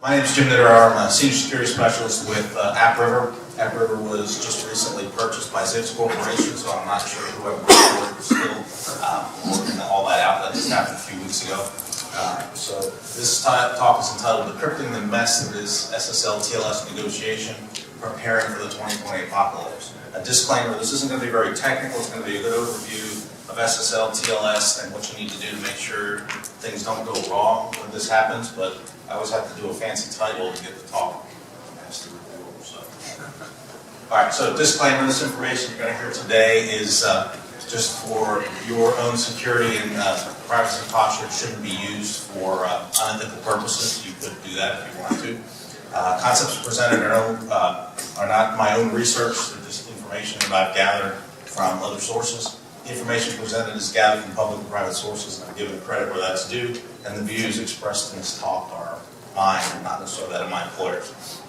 My name is Jim Nit. I'm a senior security specialist with AppRiver. AppRiver was just recently purchased by Zips Corporation, so I'm not sure whoever is still working all that out. That just happened a few weeks ago. So this talk is entitled Decrypting the Mess that is SSL TLS Negotiation, Preparing for the 2020 Apocalypse. A disclaimer, this isn't going to be very technical. It's going to be a good overview of SSL TLS and what you need to do to make sure things don't go wrong when this happens, but I always have to do a fancy title to get the talk. Alright, so disclaimer, this information you're going to hear today is just for your own security and privacy posture. It shouldn't be used for unethical purposes. You could do that if you want to. Concepts presented are not my own research. They're just information that I've gathered from other sources. The information presented is gathered from public and private sources, and I'm giving credit where that's due, and the views expressed in this talk are mine, and not necessarily that of my employers.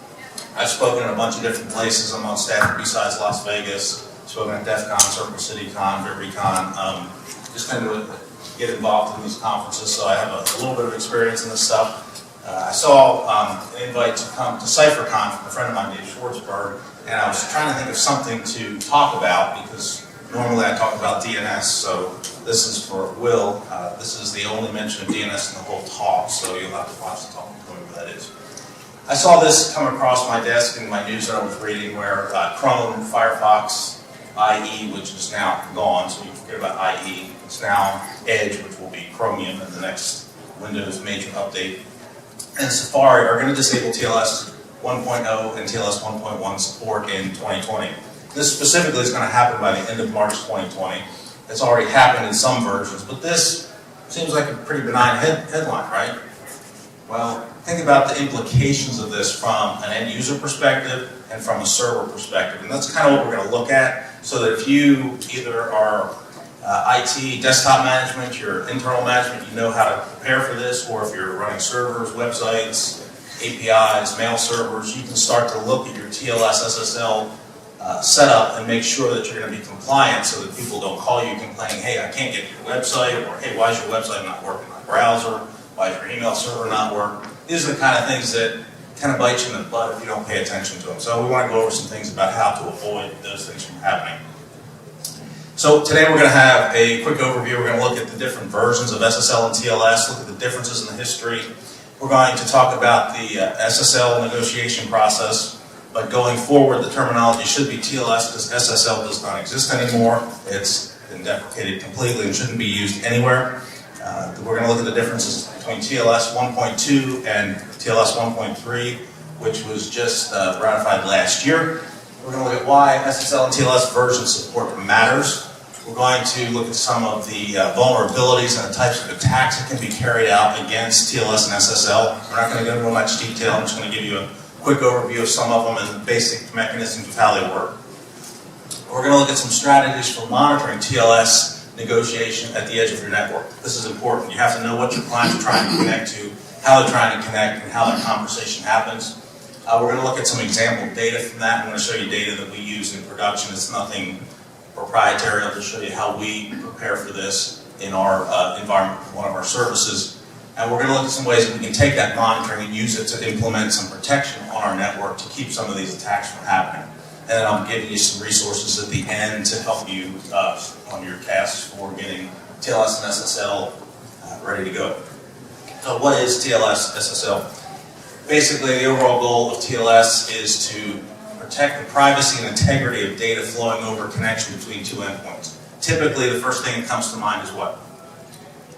I've spoken in a bunch of different places. I'm on staff besides Las Vegas, spoken at DEF CON, Circle City Con, ViveryCon, just kind of get involved in these conferences, so I have a little bit of experience in this stuff. I saw an invite to come to CypherCon from a friend of mine, Dave Schwartzberg, and I was trying to think of something to talk about because normally I talk about DNS, so this is for Will. This is the only mention of DNS in the whole talk, so you'll have to watch the talk to know where that is. I saw this come across my desk in my news that I was reading where Chrome, Firefox, IE, which is now gone, so you can forget about IE. It's now Edge, which will be Chromium in the next Windows major update. And Safari are going to disable TLS 1.0 and TLS 1.1 support in 2020. This specifically is going to happen by the end of March 2020. It's already happened in some versions, but this seems like a pretty benign headline, right? Well, think about the implications of this from an end user perspective and from a server perspective. And that's kind of what we're going to look at, so that if you either are IT, desktop management, your internal management, you know how to prepare for this, or if you're running servers, websites, APIs, mail servers, you can start to look at your TLS SSL setup and make sure that you're going to be compliant so that people don't call you complaining, hey, I can't get your website, or hey, why is your website not working on my browser? Why is your email server not working? These are the kind of things that kind of bite you in the butt if you don't pay attention to them. So we want to go over some things about how to avoid those things from happening. So today we're going to have a quick overview. We're going to look at the different versions of SSL and TLS, look at the differences in the history. We're going to talk about the SSL negotiation process, but going forward the terminology should be TLS because SSL does not exist anymore. It's been deprecated completely and shouldn't be used anywhere. We're going to look at the differences between TLS 1.2 and TLS 1.3, which was just ratified last year. We're going to look at why SSL and TLS version support matters. We're going to look at some of the vulnerabilities and the types of attacks that can be carried out against TLS and SSL. We're not going to go into much detail. I'm just going to give you a quick overview of some of them and the basic mechanisms of how they work. We're going to look at some strategies for monitoring TLS negotiation at the edge of your network. This is important. You have to know what your clients are trying to connect to, how they're trying to connect, and how that conversation happens. We're going to look at some example data from that. I'm going to show you data that we use in production. It's nothing proprietary. I'll just show you how we prepare for this in our environment, one of our services. And we're going to look at some ways that we can take that monitoring and use it to implement some protection on our network to keep some of these attacks from happening. And then I'll give you some resources at the end to help you on your tasks for getting TLS and SSL ready to go. So what is TLS SSL? Basically, the overall goal of TLS is to protect the privacy and integrity of data flowing over connection between two endpoints. Typically, the first thing that comes to mind is what?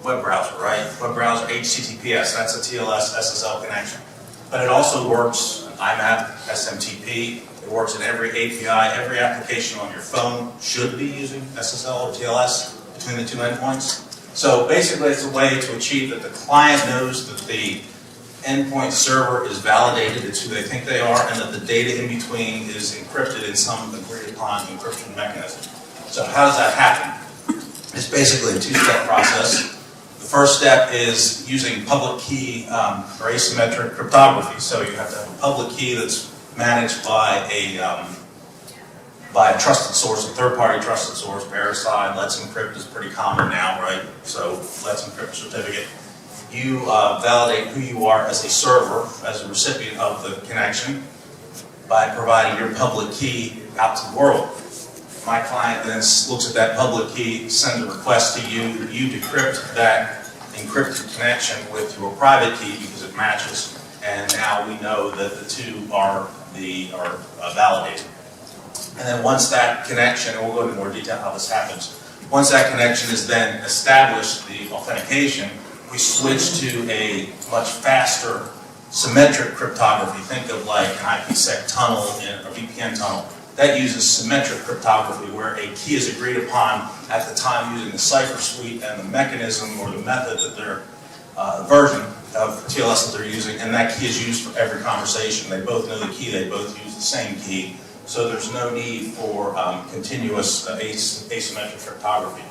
Web browser, right? Web browser, HTTPS, that's a TLS SSL connection. But it also works in IMAP, SMTP, it works in every API, every application on your phone should be using SSL or TLS between the two endpoints. So basically, it's a way to achieve that the client knows that the endpoint server is validated, it's who they think they are, and that the data in between is encrypted in some agreed upon encryption mechanism. So how does that happen? It's basically a two-step process. The first step is using public key or asymmetric cryptography. So you have to have a public key that's managed by a trusted source, a third-party trusted source. Verisign, Let's Encrypt is pretty common now, right? So Let's Encrypt certificate. you validate who you are as a server, as a recipient of the connection, by providing your public key out to the world. My client then looks at that public key, sends a request to you, you decrypt that encrypted connection with your private key because it matches, and now we know that the two are validated. And then once that connection, and we'll go into more detail how this happens, once that connection is then established, the authentication, we switch to a much faster symmetric cryptography. Think of like an IPsec tunnel or VPN tunnel. That uses symmetric cryptography where a key is agreed upon at the time using the cipher suite and the mechanism or the method that they're, version of TLS that they're using, and that key is used for every conversation. They both know the key, they both use the same key, so there's no need for continuous asymmetric cryptography.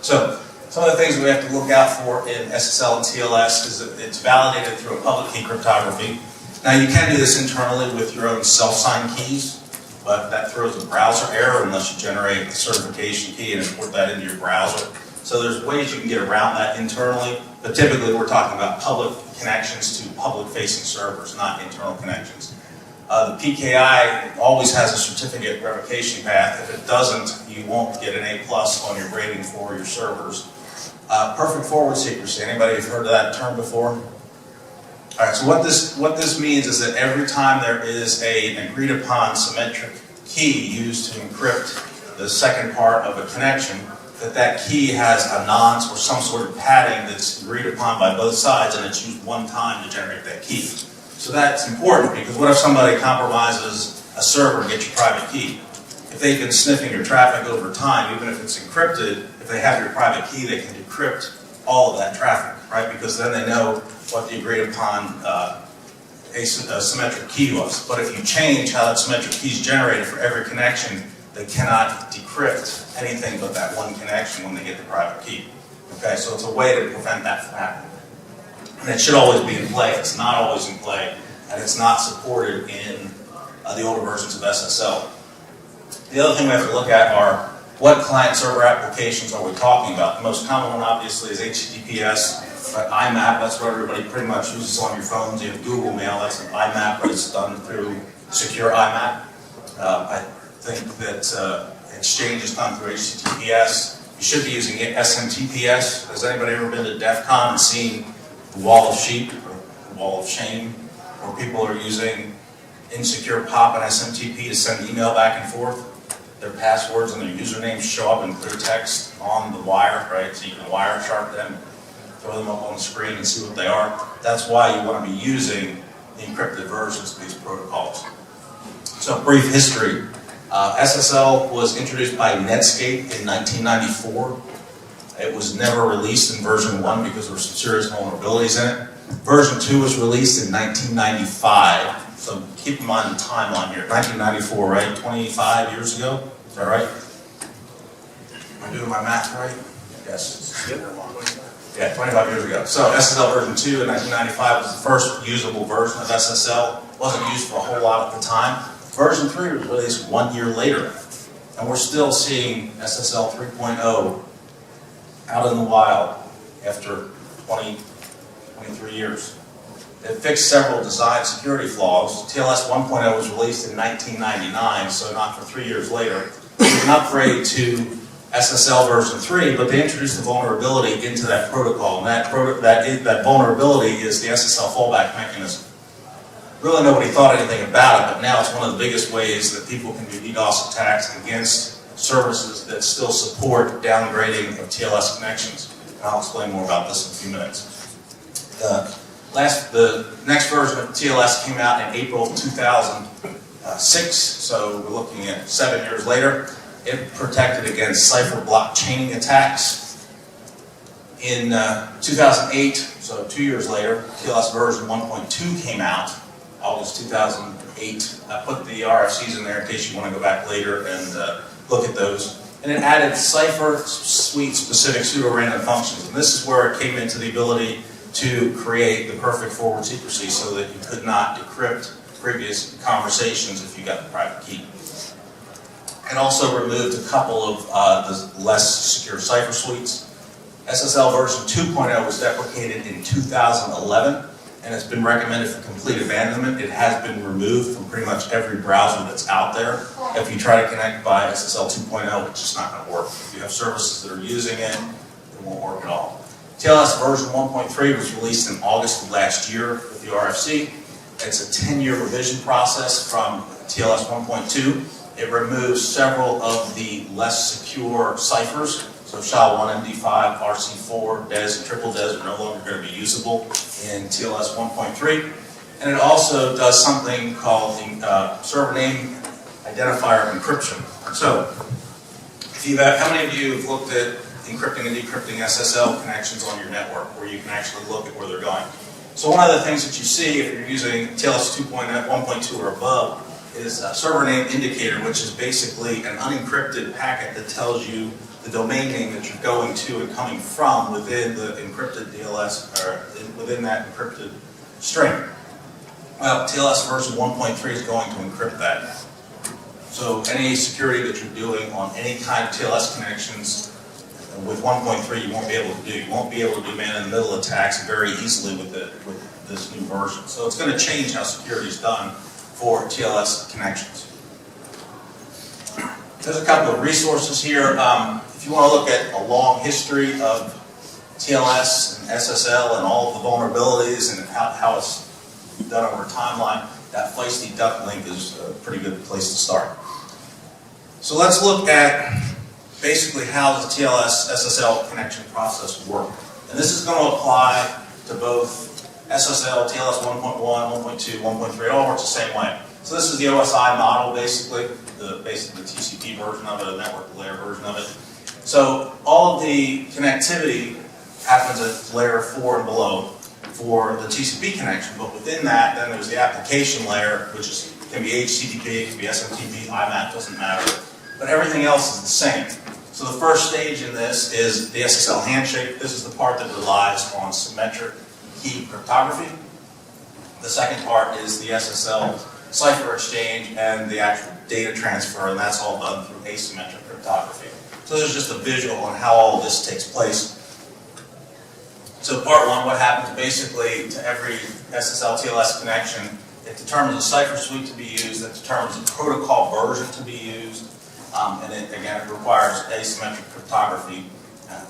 So, some of the things we have to look out for in SSL and TLS is that it's validated through a public key cryptography. Now you can do this internally with your own self-signed keys, but that throws a browser error unless you generate a certification key and import that into your browser. So there's ways you can get around that internally, but typically we're talking about public connections to public-facing servers, not internal connections. The PKI always has a certificate revocation path. If it doesn't, you won't get an A+ on your rating for your servers. Perfect forward secrecy. Anybody have heard of that term before? All right, so what this means is that every time there is an agreed upon symmetric key used to encrypt the second part of a connection, that key has a nonce or some sort of padding that's agreed upon by both sides, and it's used one time to generate that key. So that's important, because what if somebody compromises a server and gets your private key? If they've been sniffing your traffic over time, even if it's encrypted, if they have your private key, they can decrypt all of that traffic, right? Because then they know what the agreed upon symmetric key was. But if you change how that symmetric key is generated for every connection, they cannot decrypt anything but that one connection when they get the private key. Okay, so it's a way to prevent that from happening. And it should always be in play. It's not always in play, and it's not supported in the older versions of SSL. The other thing we have to look at are what client-server applications are we talking about. The most common one, obviously, is HTTPS, but IMAP. That's what everybody pretty much uses on your phones. You have Google Mail. That's an IMAP, but it's done through secure IMAP. I think that Exchange is done through HTTPS. You should be using SMTPS. Has anybody ever been to DEF CON and seen the wall of sheep or the wall of shame, where people are using insecure POP and SMTP to send email back and forth? Their passwords and their usernames show up in clear text on the wire, right? So you can Wireshark them, throw them up on the screen and see what they are. That's why you want to be using the encrypted versions of these protocols. So brief history. SSL was introduced by Netscape in 1994. It was never released in version 1 because there were some serious vulnerabilities in it. Version 2 was released in 1995. So keep in mind the timeline here. 1994, right? 25 years ago? Is that right? Am I doing my math right? Yes. Yeah, 25 years ago. So SSL version 2 in 1995 was the first usable version of SSL. It wasn't used for a whole lot at the time. Version 3 was released 1 year later. And we're still seeing SSL 3.0 out in the wild after 23 years. It fixed several design security flaws. TLS 1.0 was released in 1999, so not for 3 years later. It was an upgrade to SSL version 3, but they introduced the vulnerability into that protocol, and that vulnerability is the SSL fallback mechanism. Really nobody thought anything about it, but now it's one of the biggest ways that people can do DDoS attacks against services that still support downgrading of TLS connections. And I'll explain more about this in a few minutes. The next version of TLS came out in April 2006, so we're looking at 7 years later. It protected against cipher block chaining attacks. In 2008, so 2 years later, TLS version 1.2 came out, August 2008. I put the RFCs in there in case you want to go back later and look at those. And it added cipher suite specific pseudo-random functions. And this is where it came into the ability to create the perfect forward secrecy so that you could not decrypt previous conversations if you got the private key. It also removed a couple of the less secure cipher suites. SSL version 2.0 was deprecated in 2011, and it's been recommended for complete abandonment. It has been removed from pretty much every browser that's out there. If you try to connect by SSL 2.0, it's just not going to work. If you have services that are using it, it won't work at all. TLS version 1.3 was released in August of last year with the RFC. It's a 10-year revision process from TLS 1.2. It removes several of the less secure ciphers. So SHA-1, MD5, RC4, DES, and triple DES are no longer going to be usable in TLS 1.3. And it also does something called the server name identifier encryption. So, how many of you have looked at encrypting and decrypting SSL connections on your network where you can actually look at where they're going? So one of the things that you see if you're using TLS 1.2 or above is a server name indicator, which is basically an unencrypted packet that tells you the domain name that you're going to and coming from within the encrypted DLS, or within that encrypted string. Well, TLS version 1.3 is going to encrypt that. So any security that you're doing on any kind of TLS connections with 1.3 you won't be able to do. You won't be able to do man-in-the-middle attacks very easily with this new version. So it's going to change how security is done for TLS connections. There's a couple of resources here. If you want to look at a long history of TLS and SSL and all of the vulnerabilities and how it's done over a timeline, that feisty duck link is a pretty good place to start. So let's look at basically how the TLS SSL connection process works. And this is going to apply to both SSL, TLS 1.1, 1.2, 1.3, it all works the same way. So this is the OSI model, basically the TCP version of it, the network layer version of it. So all of the connectivity happens at layer 4 and below for the TCP connection, but within that, then there's the application layer, which can be HTTP, it can be SMTP, IMAP, doesn't matter. But everything else is the same. So the first stage in this is the SSL handshake. This is the part that relies on symmetric key cryptography. The second part is the SSL cipher exchange and the actual data transfer, and that's all done through asymmetric cryptography. So this is just a visual on how all of this takes place. So part one, what happens basically to every SSL TLS connection, it determines the cipher suite to be used, it determines the protocol version to be used, and it requires asymmetric cryptography.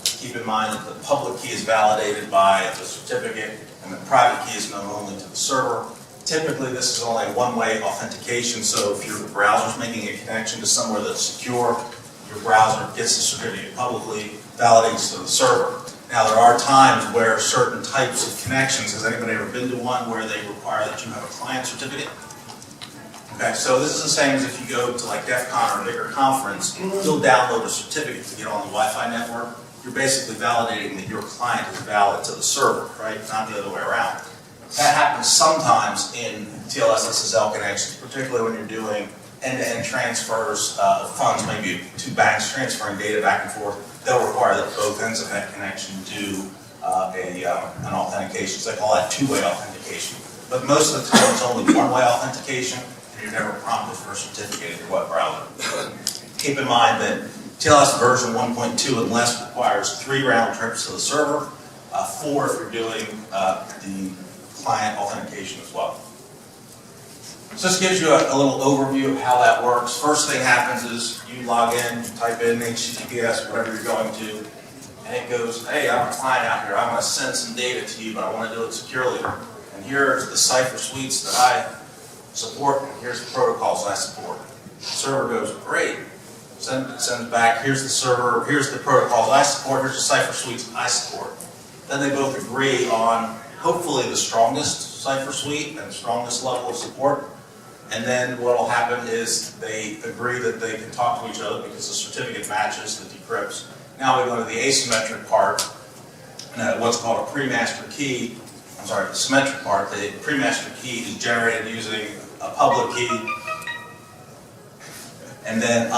Keep in mind that the public key is validated by the certificate, and the private key is known only to the server. Typically, this is only a one-way authentication, so if your browser is making a connection to somewhere that's secure, your browser gets the certificate publicly, validates to the server. Now, there are times where certain types of connections, has anybody ever been to one where they require that you have a client certificate? Okay, so this is the same as if you go to like DEF CON or a bigger conference, you'll download a certificate to get on the Wi-Fi network. You're basically validating that your client is valid to the server, right? Not the other way around. That happens sometimes in TLS SSL connections, particularly when you're doing end-to-end transfers of funds, maybe two banks transferring data back and forth. They'll require that both ends of that connection do an authentication. So they call that two-way authentication. But most of the time it's only one-way authentication, and you're never prompted for a certificate in your web browser. Keep in mind that TLS version 1.2 and less requires 3 round trips to the server, 4 if you're doing the client authentication as well. So this gives you a little overview of how that works. First thing happens is you log in, you type in HTTPS, whatever you're going to, and it goes, hey, I'm a client out here. I want to send some data to you, but I want to do it securely. And here's the cipher suites that I support, and here's the protocols I support. The server goes, great. Sends back, here's the server, here's the protocols I support, here's the cipher suites I support. Then they both agree on hopefully the strongest cipher suite and the strongest level of support. And then what will happen is they agree that they can talk to each other because the certificate matches the decrypts. Now we go to the asymmetric part, what's called a pre-master key. I'm sorry, the symmetric part. The pre-master key is generated using a public key. And then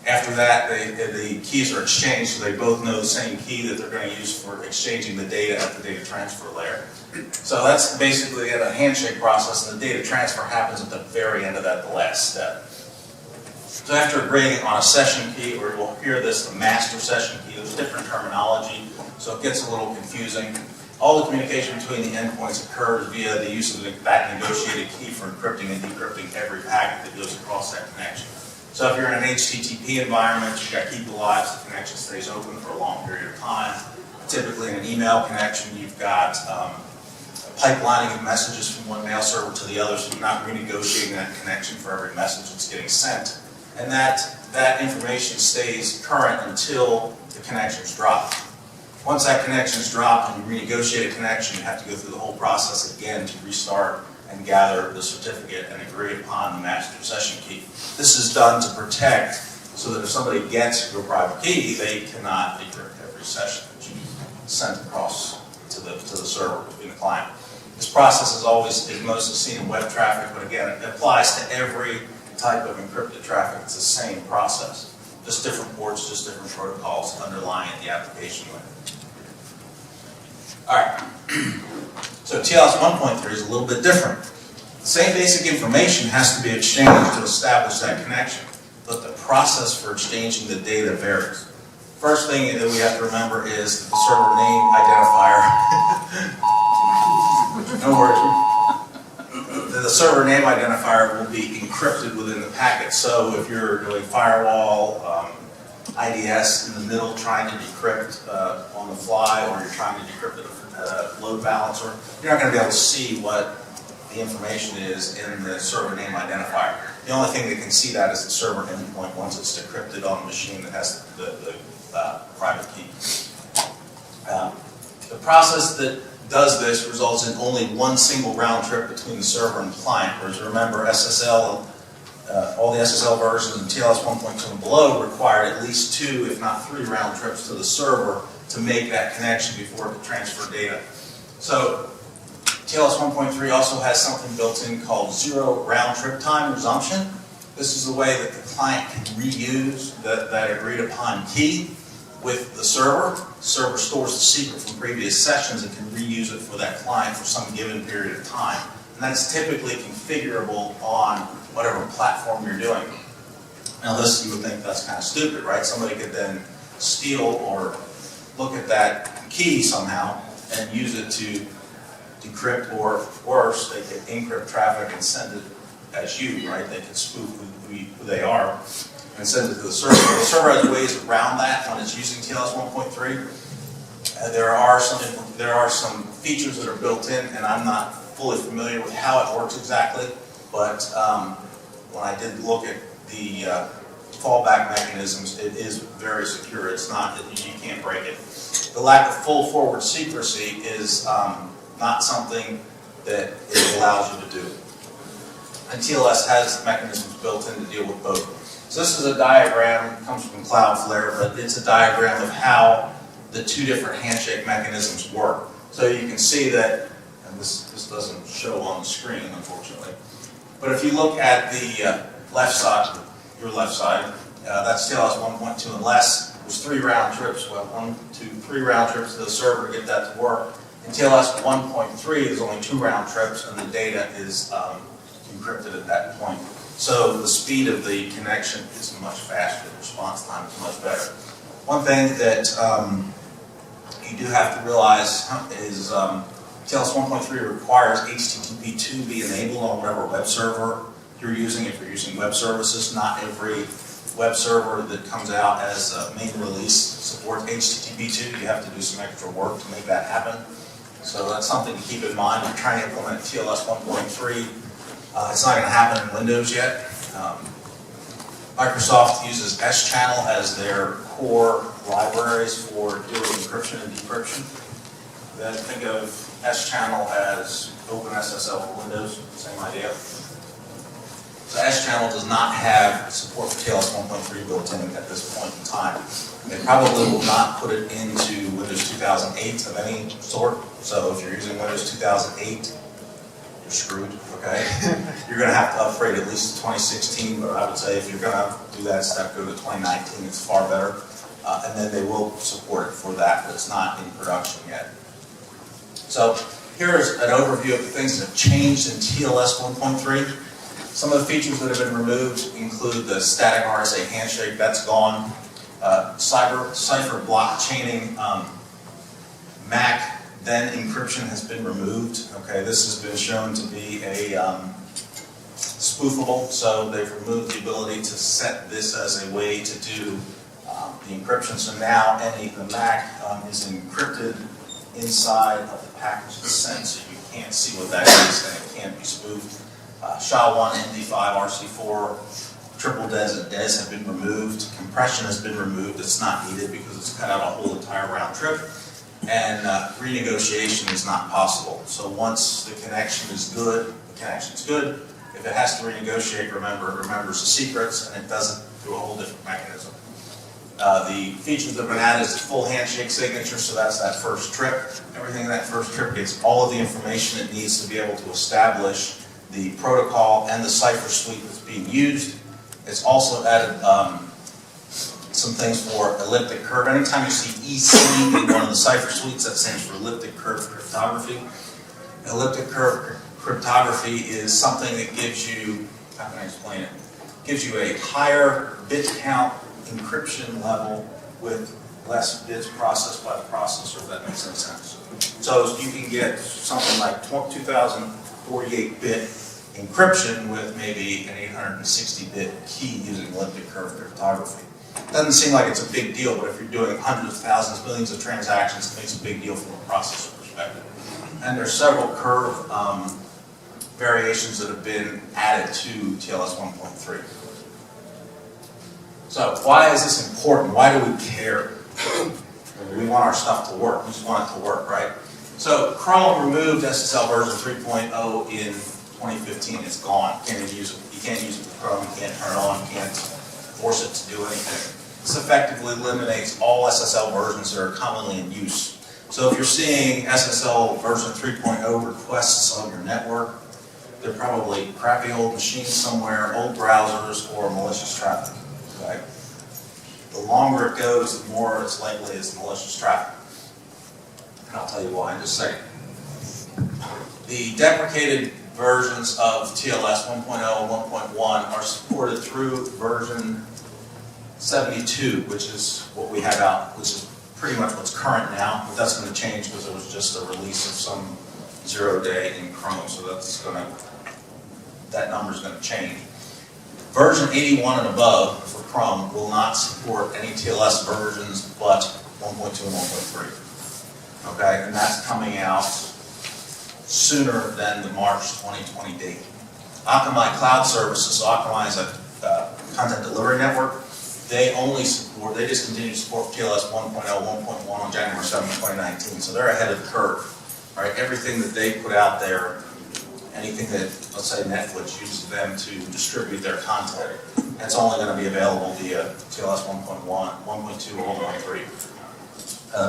after that, the keys are exchanged, so they both know the same key that they're going to use for exchanging the data at the data transfer layer. So that's basically a handshake process, and the data transfer happens at the very end of that, the last step. So after agreeing on a session key, or you'll hear this, the master session key, there's different terminology, so it gets a little confusing. All the communication between the endpoints occurs via the use of that negotiated key for encrypting and decrypting every packet that goes across that connection. So if you're in an HTTP environment, you've got keep alive, so the connection stays open for a long period of time. Typically in an email connection, you've got pipelining of messages from one mail server to the other, so you're not renegotiating that connection for every message that's getting sent. And that information stays current until the connection's dropped. Once that connection's dropped and you renegotiate a connection, you have to go through the whole process again to restart and gather the certificate and agree upon the master session key. This is done to protect so that if somebody gets your private key, they cannot decrypt every session that you send across to the server between the client. This process is mostly seen in web traffic, but again, it applies to every type of encrypted traffic. It's the same process. Just different ports, just different protocols underlying the application layer. All right. So TLS 1.3 is a little bit different. The same basic information has to be exchanged to establish that connection, but the process for exchanging the data varies. First thing that we have to remember is that the server name identifier, no worries, the server name identifier will be encrypted within the packet. So if you're doing firewall, IDS in the middle trying to decrypt on the fly, or you're trying to decrypt a load balancer, you're not going to be able to see what the information is in the server name identifier. The only thing that can see that is the server endpoint once it's decrypted on the machine that has the private key. The process that does this results in only one single round trip between the server and client, whereas remember SSL, all the SSL versions in TLS 1.2 and below required at least 2, if not 3 round trips to the server to make that connection before it could transfer data. So TLS 1.3 also has something built in called zero round trip time resumption. This is the way that the client can reuse that agreed upon key with the server. The server stores the secret from previous sessions and can reuse it for that client for some given period of time. And that's typically configurable on whatever platform you're doing. Now this, you would think that's kind of stupid, right? Somebody could then steal or look at that key somehow and use it to decrypt, or worse, they could encrypt traffic and send it as you, right? They could spoof who they are and send it to the server. The server has ways around that when it's using TLS 1.3. There are some features that are built in, and I'm not fully familiar with how it works exactly, but when I did look at the fallback mechanisms, it is very secure. It's not that you can't break it. The lack of full forward secrecy is not something that it allows you to do. And TLS has mechanisms built in to deal with both. So this is a diagram, it comes from Cloudflare, but it's a diagram of how the 2 different handshake mechanisms work. So you can see that, and this doesn't show on the screen, unfortunately, but if you look at the left side, your left side, that's TLS 1.2 and less. There's 3 round trips, well, 1, 2, 3 round trips to the server to get that to work. In TLS 1.3, there's only 2 round trips, and the data is encrypted at that point. So the speed of the connection is much faster. The response time is much better. One thing that you do have to realize is TLS 1.3 requires HTTP 2 be enabled on whatever web server you're using. If you're using web services, not every web server that comes out as a main release supports HTTP 2. You have to do some extra work to make that happen. So that's something to keep in mind. If you're trying to implement TLS 1.3, it's not going to happen in Windows yet. Microsoft uses S-Channel as their core libraries for doing encryption and decryption. Then think of S-Channel as OpenSSL for Windows, same idea. So S-Channel does not have support for TLS 1.3 built in at this point in time. They probably will not put it into Windows 2008 of any sort. So if you're using Windows 2008, you're screwed, okay? You're going to have to upgrade at least to 2016, but I would say if you're going to do that step, go to 2019. It's far better. And then they will support it for that, but it's not in production yet. So here's an overview of the things that have changed in TLS 1.3. Some of the features that have been removed include the static RSA handshake, that's gone. Cipher block chaining, MAC then encryption has been removed. Okay, this has been shown to be a spoofable, so they've removed the ability to set this as a way to do the encryption. So now the MAC is encrypted inside of the package that's sent, so you can't see what that is and it can't be spoofed. SHA-1, MD5, RC4, triple DES and DES have been removed. Compression has been removed. It's not needed because it's cut out a whole entire round trip. And renegotiation is not possible. So once the connection is good, the connection's good. If it has to renegotiate, remember, it remembers the secrets and it does it through a whole different mechanism. The features that have been added is full handshake signature, so that's that first trip. Everything in that first trip gets all of the information it needs to be able to establish the protocol and the cipher suite that's being used. It's also added some things for elliptic curve. Anytime you see EC in one of the cipher suites, that stands for elliptic curve cryptography. Elliptic curve cryptography is something that gives you, how can I explain it? Gives you a higher bit count encryption level with less bits processed by the processor, if that makes any sense. So you can get something like 2048-bit encryption with maybe an 860-bit key using elliptic curve cryptography. Doesn't seem like it's a big deal, but if you're doing hundreds of thousands, millions of transactions, it makes a big deal from a processor perspective. And there's several curve variations that have been added to TLS 1.3. So why is this important? Why do we care? We want our stuff to work. We just want it to work, right? So Chrome removed SSL version 3.0 in 2015. It's gone. You can't even use it. You can't use it with Chrome. You can't turn it on. You can't force it to do anything. This effectively eliminates all SSL versions that are commonly in use. So if you're seeing SSL version 3.0 requests on your network, they're probably crappy old machines somewhere, old browsers, or malicious traffic. Okay? The longer it goes, the more it's likely it's malicious traffic. And I'll tell you why in just a second. The deprecated versions of TLS 1.0 and 1.1 are supported through version 72, which is what we have out, which is pretty much what's current now, but that's going to change because it was just a release of some 0-day in Chrome, so that number is going to change. Version 81 and above for Chrome will not support any TLS versions but 1.2 and 1.3. Okay, and that's coming out sooner than the March 2020 date. Akamai Cloud Services, so Akamai is a content delivery network. They just continue to support TLS 1.0, 1.1 on January 7, 2019, so they're ahead of the curve. Right? Everything that they put out there, anything that, let's say, Netflix uses them to distribute their content, that's only going to be available via TLS 1.1, 1.2, or 1.3.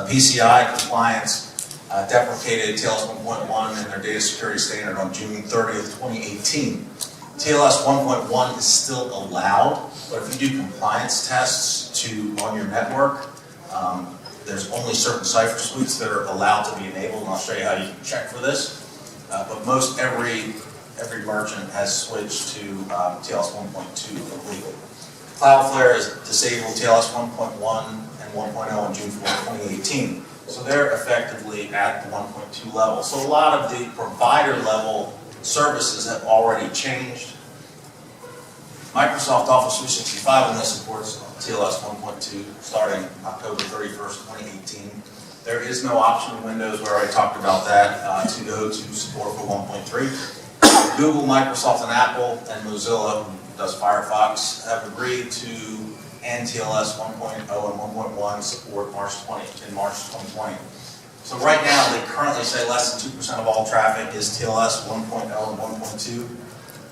PCI compliance deprecated TLS 1.1 and their data security standard on June 30th, 2018. TLS 1.1 is still allowed, but if you do compliance tests on your network, there's only certain cipher suites that are allowed to be enabled, and I'll show you how you can check for this. But most every merchant has switched to TLS 1.2 completely. Cloudflare has disabled TLS 1.1 and 1.0 on June 4, 2018. So they're effectively at the 1.2 level. So a lot of the provider level services have already changed. Microsoft Office 365 only supports TLS 1.2 starting October 31st, 2018. There is no option in Windows, we already talked about that, to go to support for 1.3. Google, Microsoft, and Apple, and Mozilla, who does Firefox, have agreed to end TLS 1.0 and 1.1 support in March 2020. So right now, they currently say less than 2% of all traffic is TLS 1.0 and 1.2.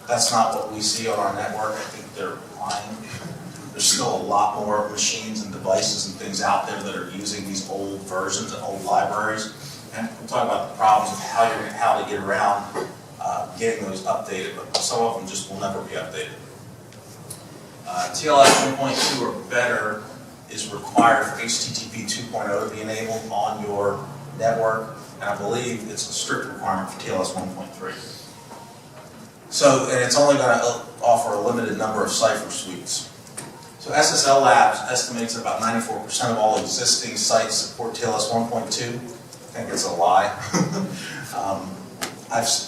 That's not what we see on our network. I think they're lying. There's still a lot more machines and devices and things out there that are using these old versions and old libraries. And we'll talk about the problems of how to get around getting those updated, but some of them just will never be updated. TLS 1.2 or better is required for HTTP 2.0 to be enabled on your network, and I believe it's a strict requirement for TLS 1.3. So, and it's only going to offer a limited number of cipher suites. So SSL Labs estimates that about 94% of all existing sites support TLS 1.2. I think it's a lie.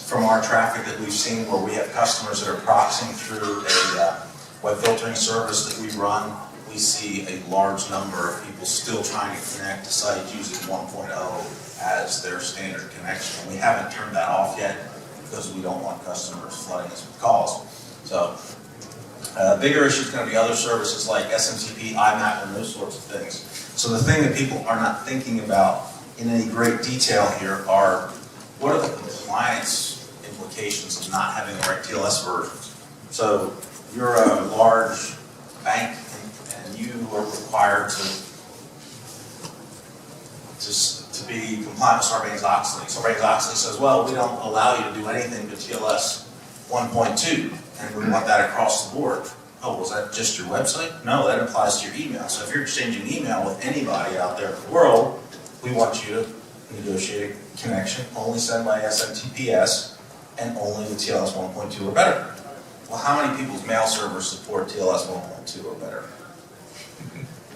From our traffic that we've seen where we have customers that are proxying through a web filtering service that we run, we see a large number of people still trying to connect to sites using 1.0 as their standard connection. And we haven't turned that off yet because we don't want customers flooding us with calls. So bigger issue is going to be other services like SMTP, IMAP, and those sorts of things. So the thing that people are not thinking about in any great detail here are what are the compliance implications of not having the right TLS versions. So you're a large bank and you are required to be compliant with Sarbanes-Oxley. Sarbanes-Oxley says, well, we don't allow you to do anything but TLS 1.2, and we want that across the board. Oh, was that just your website? No, that applies to your email. So if you're exchanging email with anybody out there in the world, we want you to negotiate a connection only sent by SMTPS and only with TLS 1.2 or better. Well, how many people's mail servers support TLS 1.2 or better?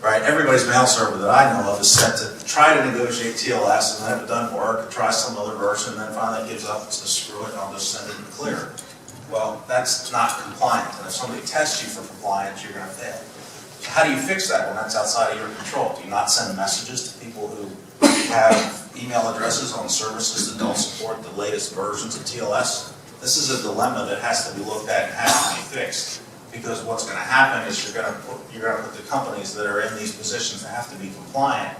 Right? Everybody's mail server that I know of is set to try to negotiate TLS, and then if it doesn't work, try some other version, and then finally it gives up and says, screw it, I'll just send it and clear. Well, that's not compliant, and if somebody tests you for compliance, you're going to fail. So how do you fix that when that's outside of your control? Do you not send messages to people who have email addresses on services that don't support the latest versions of TLS? This is a dilemma that has to be looked at and has to be fixed. Because what's going to happen is you're going to put the companies that are in these positions that have to be compliant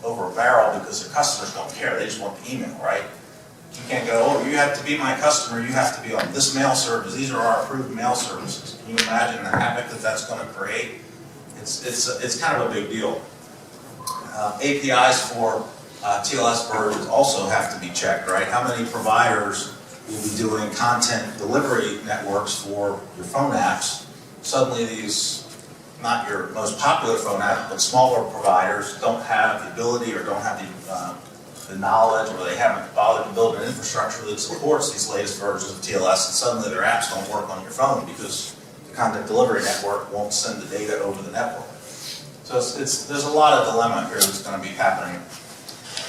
over a barrel because their customers don't care. They just want the email, right? You can't go, oh, you have to be my customer. You have to be on this mail service. These are our approved mail services. Can you imagine the havoc that that's going to create? It's kind of a big deal. APIs for TLS versions also have to be checked, right? How many providers will be doing content delivery networks for your phone apps? Suddenly these, not your most popular phone app, but smaller providers don't have the ability or don't have the knowledge, or they haven't bothered to build an infrastructure that supports these latest versions of TLS, and suddenly their apps don't work on your phone because the content delivery network won't send the data over the network. So there's a lot of dilemma here that's going to be happening.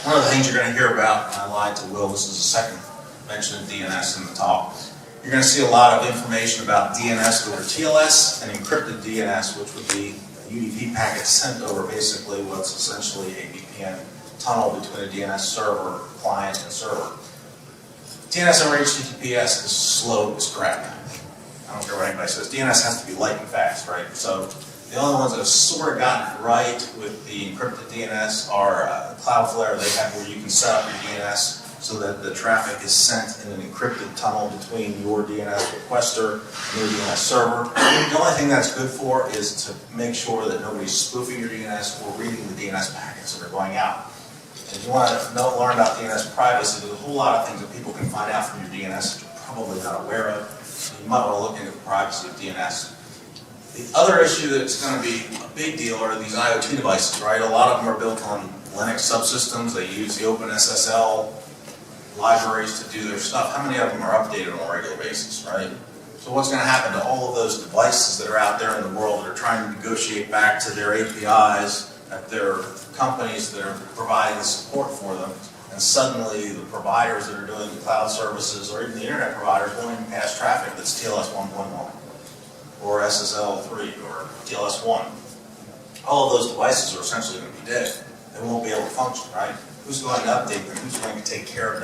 One of the things you're going to hear about, and I lied to Will, this is the second mention of DNS in the talk. You're going to see a lot of information about DNS over TLS and encrypted DNS, which would be a UDP packet sent over basically what's essentially a VPN tunnel between a DNS server, client, and server. DNS over HTTPS is slow as crap. I don't care what anybody says. DNS has to be light and fast, right? So the only ones that have sort of gotten it right with the encrypted DNS are Cloudflare. They have where you can set up your DNS so that the traffic is sent in an encrypted tunnel between your DNS requester and your DNS server. The only thing that's good for is to make sure that nobody's spoofing your DNS or reading the DNS packets that are going out. And if you want to learn about DNS privacy, there's a whole lot of things that people can find out from your DNS that you're probably not aware of. So you might want to look into the privacy of DNS. The other issue that's going to be a big deal are these IoT devices, right? A lot of them are built on Linux subsystems. They use the OpenSSL libraries to do their stuff. How many of them are updated on a regular basis, right? So what's going to happen to all of those devices that are out there in the world that are trying to negotiate back to their APIs at their companies that are providing the support for them, and suddenly the providers that are doing the cloud services or even the internet providers won't even pass traffic that's TLS 1.1 or SSL 3 or TLS 1. All of those devices are essentially going to be dead. They won't be able to function, right? Who's going to update them? Who's going to take care of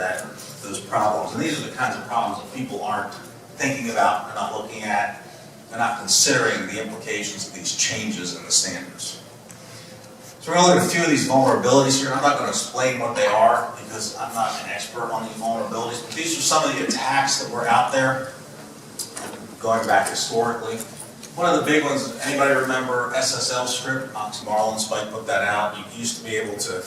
those problems? And these are the kinds of problems that people aren't thinking about, they're not looking at, they're not considering the implications of these changes in the standards. So we're going to look at a few of these vulnerabilities here. I'm not going to explain what they are because I'm not an expert on these vulnerabilities, but these are some of the attacks that were out there going back historically. One of the big ones, anybody remember SSL script? Marlon Spike put that out. You used to be able to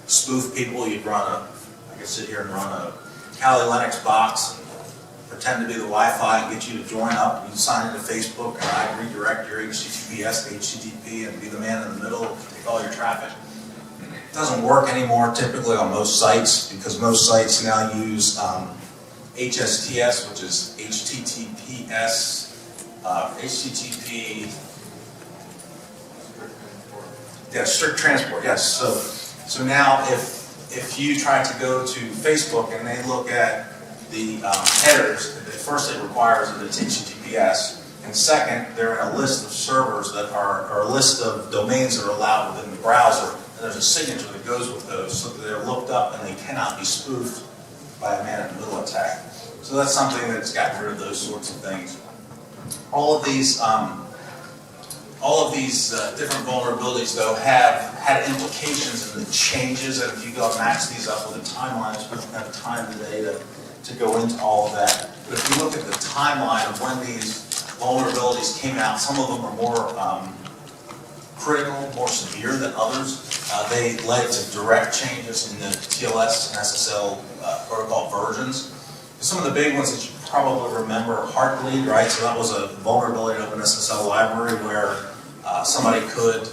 spoof people. You'd run I could sit here and run a Kali Linux box and pretend to be the Wi-Fi and get you to join up. You'd sign into Facebook and I'd redirect your HTTPS to HTTP and be the man in the middle and take all your traffic. It doesn't work anymore typically on most sites because most sites now use HSTS, which is HTTP, yeah, strict transport, yes. So now if you try to go to Facebook and they look at the headers, first it requires that it's HTTPS, and second, they're in a list of servers that are, or a list of domains that are allowed within the browser, and there's a signature that goes with those, so that they're looked up and they cannot be spoofed by a man-in-the-middle attack. So that's something that's gotten rid of those sorts of things. All of these different vulnerabilities, though, have had implications in the changes, and if you go match these up with the timelines, we don't have time today to go into all of that. But if you look at the timeline of when these vulnerabilities came out, some of them are more critical, more severe than others. They led to direct changes in the TLS and SSL protocol versions. Some of the big ones that you probably remember, Heartbleed, right? So that was a vulnerability of an SSL library where somebody could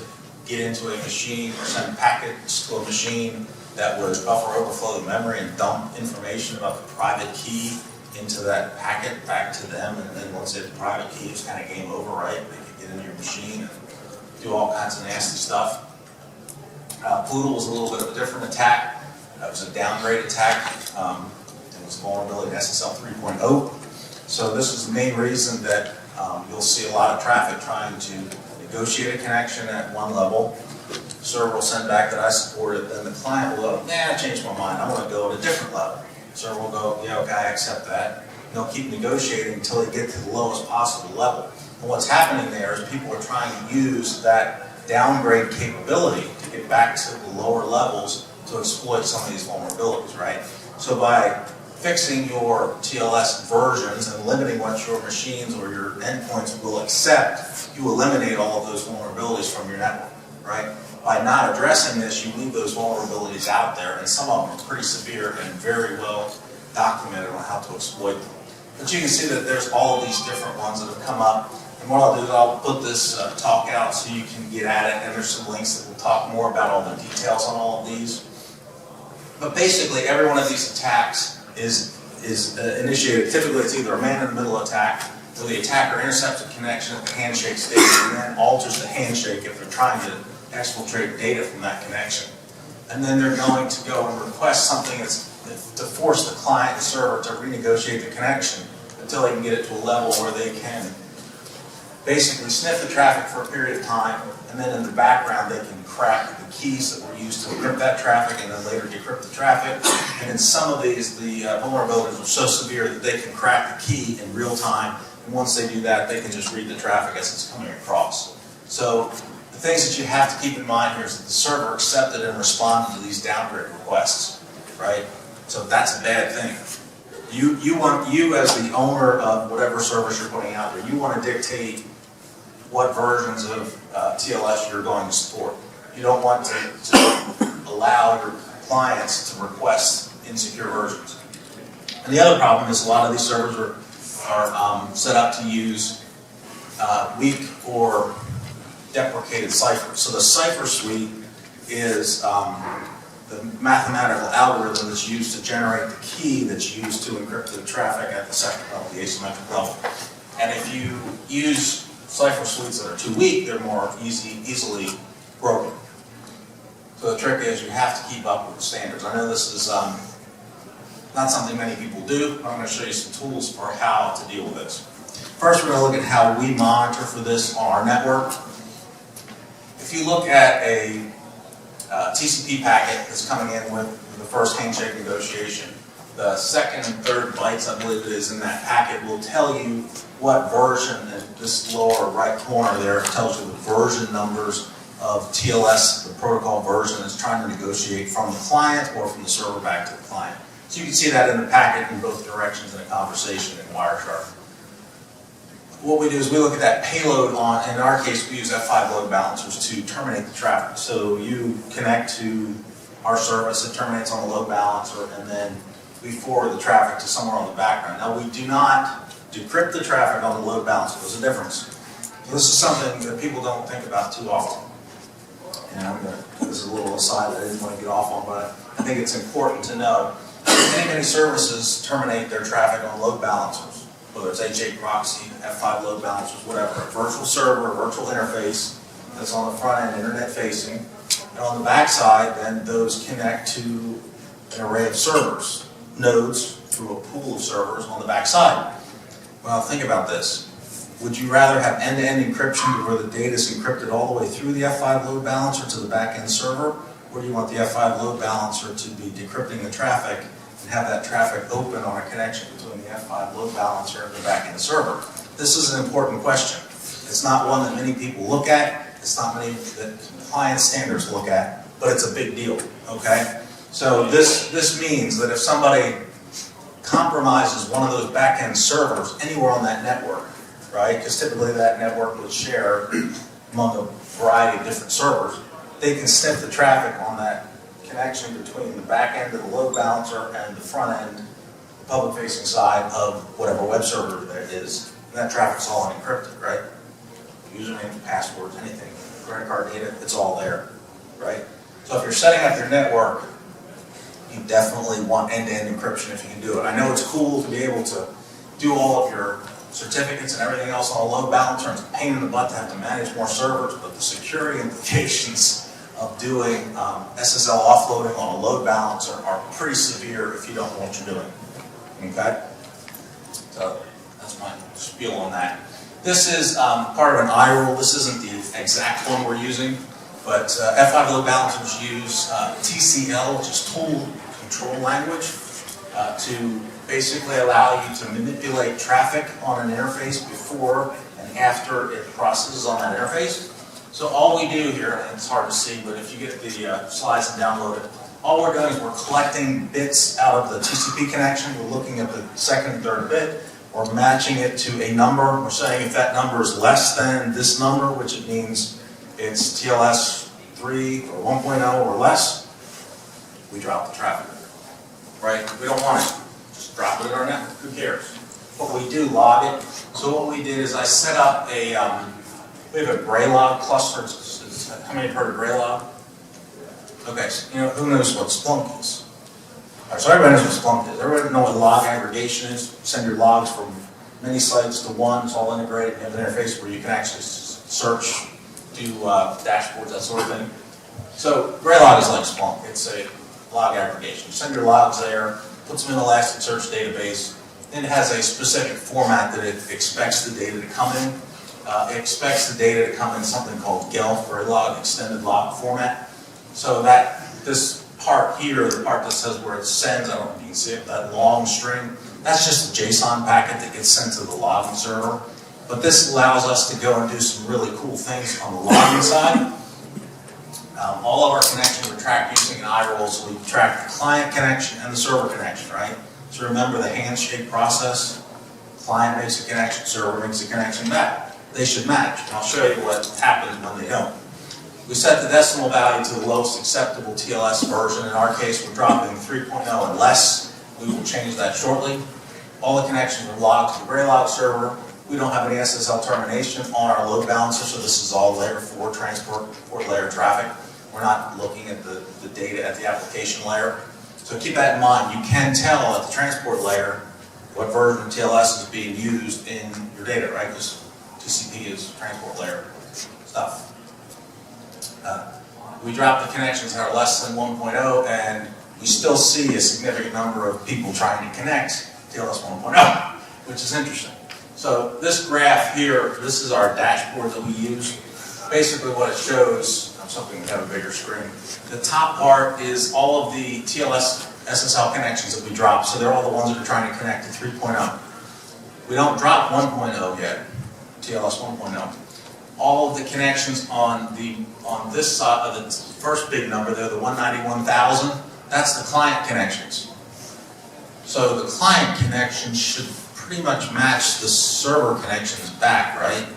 get into a machine or send packets to a machine that would buffer overflow the memory and dump information about the private key into that packet back to them, and then once they had the private key, it was kind of game over, right? They could get into your machine and do all kinds of nasty stuff. Poodle was a little bit of a different attack. That was a downgrade attack. It was a vulnerability in SSL 3.0. So this is the main reason that you'll see a lot of traffic trying to negotiate a connection at one level. The server will send back that I support it, then the client will go, I changed my mind, I want to go at a different level. The server will go, yeah, okay, I accept that. And they'll keep negotiating until they get to the lowest possible level. And what's happening there is people are trying to use that downgrade capability to get back to the lower levels to exploit some of these vulnerabilities, right? So by fixing your TLS versions and limiting what your machines or your endpoints will accept, you eliminate all of those vulnerabilities from your network, right? By not addressing this, you leave those vulnerabilities out there, and some of them are pretty severe and very well documented on how to exploit them. But you can see that there's all of these different ones that have come up, and what I'll do is I'll put this talk out so you can get at it, and there's some links that will talk more about all the details on all of these. But basically, every one of these attacks is initiated. Typically, it's either a man-in-the-middle attack, where the attacker intercepts a connection at the handshake stage and then alters the handshake if they're trying to exfiltrate data from that connection. And then they're going to go and request something to force the client and server to renegotiate the connection until they can get it to a level where they can basically sniff the traffic for a period of time, and then in the background they can crack the keys that were used to encrypt that traffic and then later decrypt the traffic. And in some of these, the vulnerabilities are so severe that they can crack the key in real time, and once they do that, they can just read the traffic as it's coming across. So the things that you have to keep in mind here is that the server accepted and responded to these downgrade requests, right? So that's a bad thing. You as the owner of whatever service you're putting out there, you want to dictate what versions of TLS you're going to support. You don't want to allow your clients to request insecure versions. And the other problem is a lot of these servers are set up to use weak or deprecated ciphers. So the cipher suite is the mathematical algorithm that's used to generate the key that's used to encrypt the traffic at the second level, the asymmetric level. And if you use cipher suites that are too weak, they're more easily broken. So the trick is you have to keep up with the standards. I know this is not something many people do, but I'm going to show you some tools for how to deal with this. First, we're going to look at how we monitor for this on our network. If you look at a TCP packet that's coming in with the first handshake negotiation, the second and third bytes, I believe it is, in that packet will tell you what version. In this lower right corner there, it tells you the version numbers of TLS, the protocol version that's trying to negotiate from the client or from the server back to the client. So you can see that in the packet in both directions in a conversation in Wireshark. What we do is we look at that payload on, in our case we use F5 load balancers to terminate the traffic. So you connect to our service, it terminates on the load balancer, and then we forward the traffic to somewhere on the background. Now we do not decrypt the traffic on the load balancer. There's a difference. So this is something that people don't think about too often. And this is a little aside that I didn't want to get off on, but I think it's important to know. many services terminate their traffic on load balancers, whether it's H8 proxy, F5 load balancers, whatever, a virtual server, a virtual interface that's on the front end, internet facing. And on the back side, then those connect to an array of servers, nodes through a pool of servers on the back side. Well, think about this. Would you rather have end-to-end encryption where the data is encrypted all the way through the F5 load balancer to the back-end server? Or do you want the F5 load balancer to be decrypting the traffic and have that traffic open on a connection between the F5 load balancer and the back-end server? This is an important question. It's not one that many people look at. It's not many that compliance standards look at, but it's a big deal, okay? So this means that if somebody compromises one of those back-end servers anywhere on that network, right, because typically that network would share among a variety of different servers, they can sniff the traffic on that connection between the back end of the load balancer and the front end, the public-facing side of whatever web server there is. And that traffic's all encrypted, right? Username, passwords, anything, credit card data, it's all there, right? So if you're setting up your network, you definitely want end-to-end encryption if you can do it. I know it's cool to be able to do all of your certificates and everything else on a load balancer. It's a pain in the butt to have to manage more servers, but the security implications of doing SSL offloading on a load balancer are pretty severe if you don't know what you're doing. Okay? So that's my spiel on that. This is part of an iRule. This isn't the exact one we're using, but F5 load balancers use TCL, which is tool control language, to basically allow you to manipulate traffic on an interface before and after it processes on that interface. So all we do here, and it's hard to see, but if you get the slides and download it, all we're doing is we're collecting bits out of the TCP connection. We're looking at the second and third bit. We're matching it to a number. We're saying if that number is less than this number, which it means it's TLS 3 or 1.0 or less, we drop the traffic. Right? We don't want it. Just drop it in our network. Who cares? But we do log it. So what we did is I set up a, we have a Graylog cluster. How many have heard of Graylog? Okay, so, you know, who knows what Splunk is? All right, so everybody knows what Splunk is. Everybody know what log aggregation is. Send your logs from many sites to one. It's all integrated. You have an interface where you can actually search, do dashboards, that sort of thing. So Graylog is like Splunk. It's a log aggregation. You send your logs there, puts them in Elasticsearch database, then it has a specific format that it expects the data to come in. It expects the data to come in something called GELF, or a log extended log format. So that this part here, the part that says where it sends, I don't know if you can see it, that long string, that's just a JSON packet that gets sent to the logging server. But this allows us to go and do some really cool things on the logging side. All of our connections are tracked using an iRule, so we track the client connection and the server connection, right? So remember the handshake process. Client makes a connection, server makes a connection back. They should match. And I'll show you what happens when they don't. We set the decimal value to the lowest acceptable TLS version. In our case, we're dropping 3.0 and less. We will change that shortly. All the connections are logged to the Graylog server. We don't have any SSL termination on our load balancer, so this is all layer 4 transport layer traffic. We're not looking at the data at the application layer. So keep that in mind. You can tell at the transport layer what version of TLS is being used in your data, right? Because TCP is transport layer stuff. We drop the connections that are less than 1.0, and we still see a significant number of people trying to connect TLS 1.0, which is interesting. So this graph here, this is our dashboard that we use. Basically what it shows, I'm something to have a bigger screen. The top part is all of the TLS SSL connections that we drop. So they're all the ones that are trying to connect to 3.0. We don't drop 1.0 yet, TLS 1.0. All of the connections on this side of the first big number there, the 191,000, that's the client connections. So the client connections should pretty much match the server connections back, right?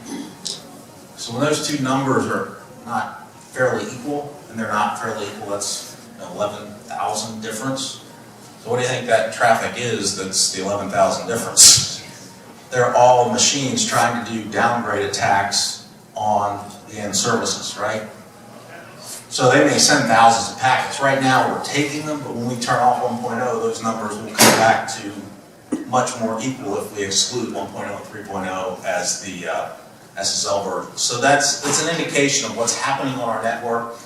So when those two numbers are not fairly equal, and they're not fairly equal, that's 11,000 difference. So what do you think that traffic is that's the 11,000 difference? They're all machines trying to do downgrade attacks on the end services, right? So they may send thousands of packets. Right now we're taking them, but when we turn off 1.0, those numbers will come back to much more equal if we exclude 1.0 and 3.0 as the SSL version. So that's an indication of what's happening on our network.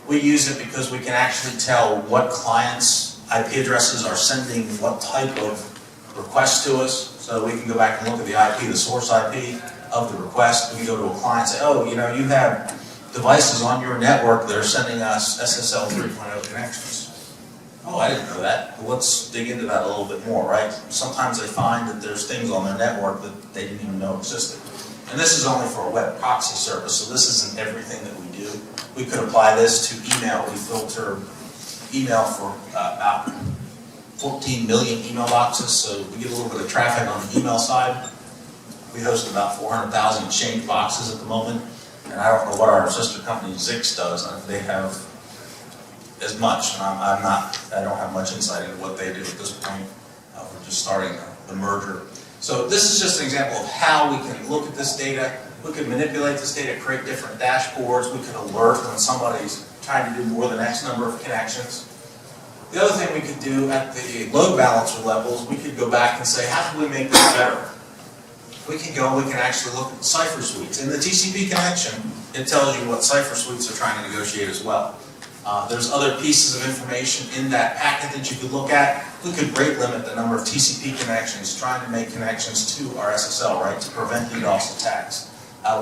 We use it because we can actually tell what clients' IP addresses are sending what type of request to us. So we can go back and look at the IP, the source IP of the request. We can go to a client and say, oh, you know, you have devices on your network that are sending us SSL 3.0 connections. Oh, I didn't know that. Well, let's dig into that a little bit more, right? Sometimes they find that there's things on their network that they didn't even know existed. And this is only for a web proxy service, so this isn't everything that we do. We could apply this to email. We filter email for about 14 million email boxes, so we get a little bit of traffic on the email side. We host about 400,000 exchange boxes at the moment, and I don't know what our sister company Zix does. They have as much, and I don't have much insight into what they do at this point. We're just starting the merger. So this is just an example of how we can look at this data. We could manipulate this data, create different dashboards. We could alert when somebody's trying to do more than X number of connections. The other thing we could do at the load balancer levels, we could go back and say, how can we make this better? We can go and we can actually look at the cipher suites. In the TCP connection, it tells you what cipher suites are trying to negotiate as well. There's other pieces of information in that packet that you could look at. We could rate limit the number of TCP connections, trying to make connections to our SSL, right, to prevent DDoS attacks.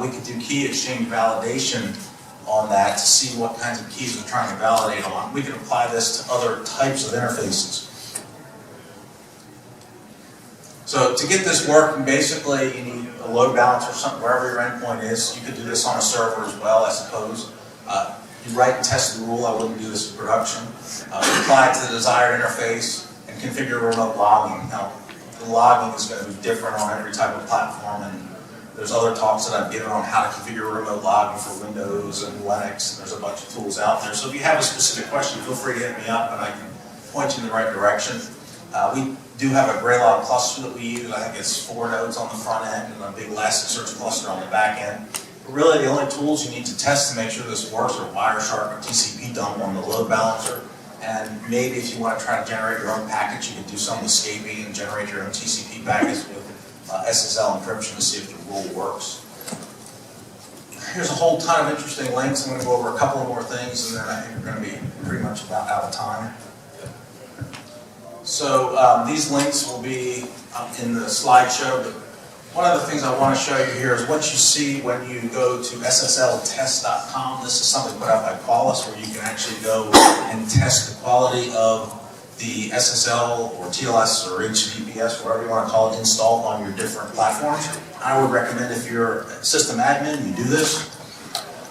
We could do key exchange validation on that to see what kinds of keys we're trying to validate on. We could apply this to other types of interfaces. So to get this working, basically you need a load balancer, something wherever your endpoint is. You could do this on a server as well, I suppose. You write and test the rule. I wouldn't do this in production. Apply it to the desired interface and configure remote logging. Now, the logging is going to be different on every type of platform, and there's other talks that I've given on how to configure remote logging for Windows and Linux. There's a bunch of tools out there. So if you have a specific question, feel free to hit me up and I can point you in the right direction. We do have a Graylog cluster that we use. I think it's 4 nodes on the front end and a big Elasticsearch cluster on the back end. But really, the only tools you need to test to make sure this works are Wireshark or TCP dump on the load balancer. And maybe if you want to try to generate your own package, you can do some escaping and generate your own TCP packets with SSL encryption to see if the rule works. Here's a whole ton of interesting links. I'm going to go over a couple more things, and then I think we're going to be pretty much about out of time. So these links will be in the slideshow, but one of the things I want to show you here is what you see when you go to ssltest.com. This is something put out by Qualys where you can actually go and test the quality of the SSL or TLS or HTTPS, whatever you want to call it, installed on your different platforms. I would recommend if you're a system admin, you do this.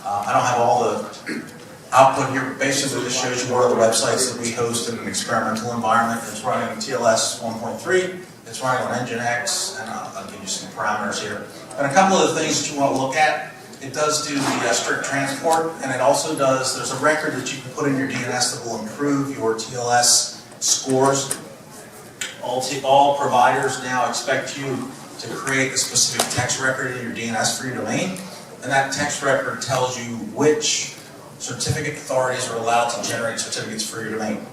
I don't have all the output here, but basically this shows you what are the websites that we host in an experimental environment. It's running TLS 1.3, it's running on Nginx, and I'll give you some parameters here. And a couple of the things that you want to look at, it does do the strict transport, and it also does, there's a record that you can put in your DNS that will improve your TLS scores. All providers now expect you to create a specific text record in your DNS for your domain, and that text record tells you which certificate authorities are allowed to generate certificates for your domain.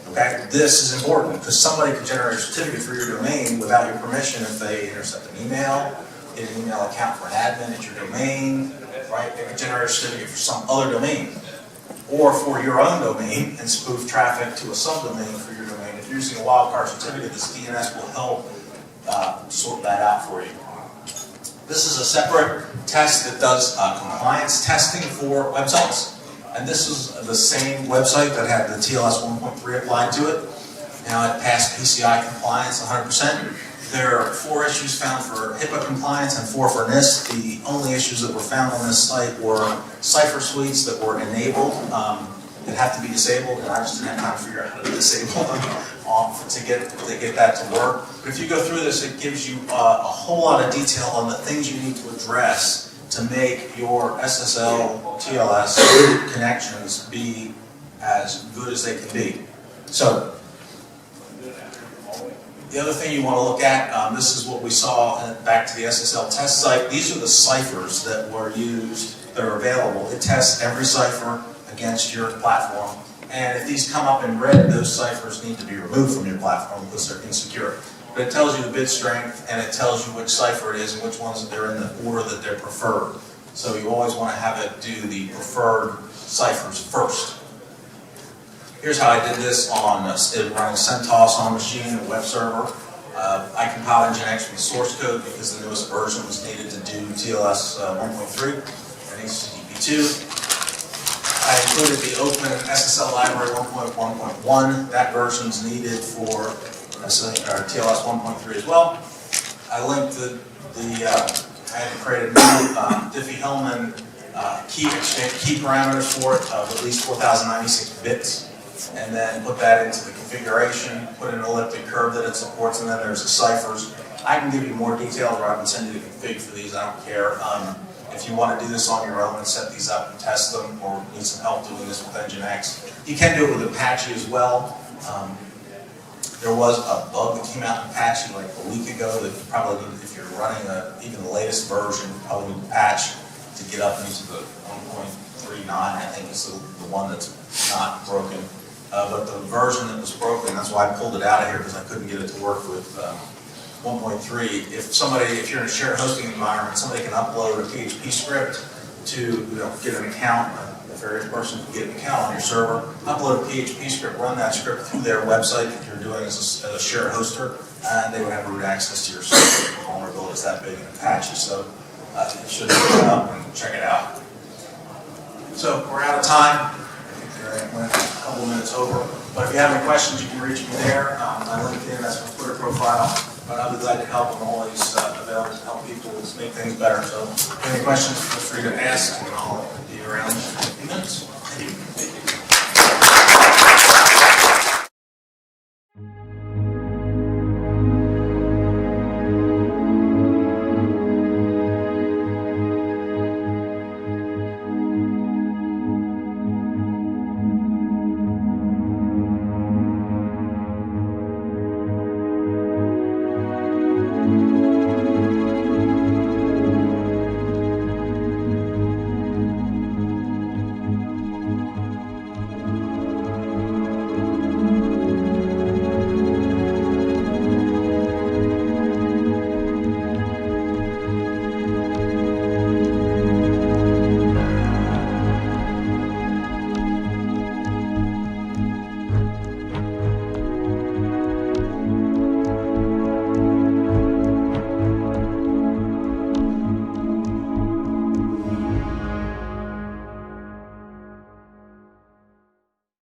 Okay, this is important because somebody can generate a certificate for your domain without your permission if they intercept an email, get an email account for an admin at your domain, right? They can generate a certificate for some other domain or for your own domain and spoof traffic to a subdomain for your domain. If you're using a wildcard certificate, this DNS will help sort that out for you. This is a separate test that does compliance testing for websites. And this is the same website that had the TLS 1.3 applied to it. Now it passed PCI compliance 100%. There are 4 issues found for HIPAA compliance and 4 for NIST. The only issues that were found on this site were cipher suites that were enabled that have to be disabled, and I just didn't have time to figure out how to disable them to get that to work. But if you go through this, it gives you a whole lot of detail on the things you need to address to make your SSL TLS connections be as good as they can be. So the other thing you want to look at, this is what we saw back to the SSL test site. These are the ciphers that were used, that are available. It tests every cipher against your platform. And if these come up in red, those ciphers need to be removed from your platform because they're insecure. But it tells you the bit strength, and it tells you which cipher it is and which ones they're in the order that they're preferred. So you always want to have it do the preferred ciphers first. Here's how I did this on running CentOS on a machine, a web server. I compiled Nginx from the source code because the newest version was needed to do TLS 1.3 and HTTP2. I included the open SSL library 1.1.1. That version's needed for TLS 1.3 as well. I linked I had to create a new Diffie-Hellman key parameters for it of at least 4,096 bits, and then put that into the configuration, put in an elliptic curve that it supports, and then there's the ciphers. I can give you more details, or I can send you the config for these, I don't care. If you want to do this on your own and set these up and test them, or need some help doing this with Nginx, you can do it with Apache as well. There was a bug that came out in Apache like a week ago that you probably need, if you're running even the latest version, you probably need to patch to get up into the 1.39, I think is the one that's not broken. But the version that was broken, that's why I pulled it out of here because I couldn't get it to work with 1.3. If you're in a shared hosting environment, somebody can upload a PHP script to get an account. A various person can get an account on your server, upload a PHP script, run that script through their website that you're doing as a shared hoster, and they would have root access to your server. The vulnerability is that big in Apache, so you should look it up and check it out. So we're out of time. I went a couple of minutes over. But if you have any questions, you can reach me there. My LinkedIn, that's my Twitter profile. But I'll be glad to help. I'm always available to help people make things better. So if you have any questions, feel free to ask, and I'll be around in a few minutes.